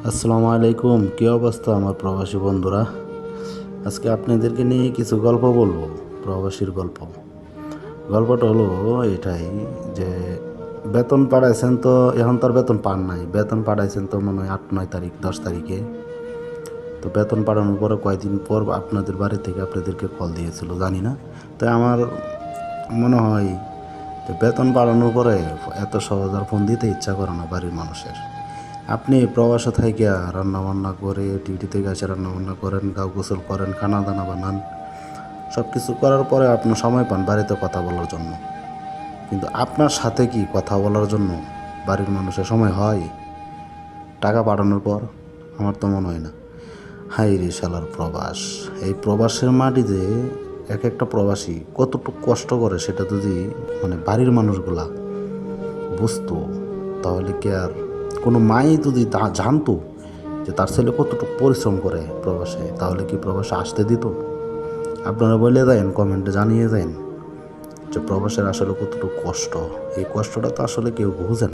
আসসালামু আলাইকুম। কী অবস্থা আমার প্রবাসী বন্ধুরা? আজকে আপনাদেরকে নিয়ে কিছু গল্প বলবো, প্রবাসীর গল্প। গল্পটা হলো এটাই যে বেতন পাঠাইছেন তো, এখন তো আর বেতন পান নাই। বেতন পাঠাইছেন তো মনে হয় 8-9 তারিখ, 10 তারিখে। তো বেতন পাঠানোর পরে কয়েকদিন পর আপনাদের বাড়ি থেকে আপনাদেরকে কল দিয়েছিল, জানি না। তাই আমার মনে হয় যে বেতন পাঠানোর পরে এত সহজ আর ফোন দিতে ইচ্ছা করে না বাড়ির মানুষের। আপনি প্রবাসে থাইকা রান্নাবান্না করে, ডিউটি থেকে এসে রান্নাবান্না করেন, গা গোসল করেন, খানা দানা বানান, সব কিছু করার পরে আপনার সময় পান বাড়িতে কথা বলার জন্য। কিন্তু আপনার সাথে কি কথা বলার জন্য বাড়ির মানুষের সময় হয় টাকা পাঠানোর পর? আমার তো মনে হয় না। হাই রে শালার প্রবাস! এই প্রবাসের মাটিতে এক একটা প্রবাসী কতটুকু কষ্ট করে সেটা যদি বাড়ির মানুষগুলা বুঝতো, তাহলে কি আর কোনো মাই যদি তা জানতো যে তার ছেলে কতটুকু পরিশ্রম করে প্রবাসে, তাহলে কি প্রবাসে আসতে দিত? আপনারা বলে দেন, কমেন্টে জানিয়ে দেন যে প্রবাসের আসলে কতটুকু কষ্ট। এই কষ্টটা তো আসলে কেউ বুঝেন।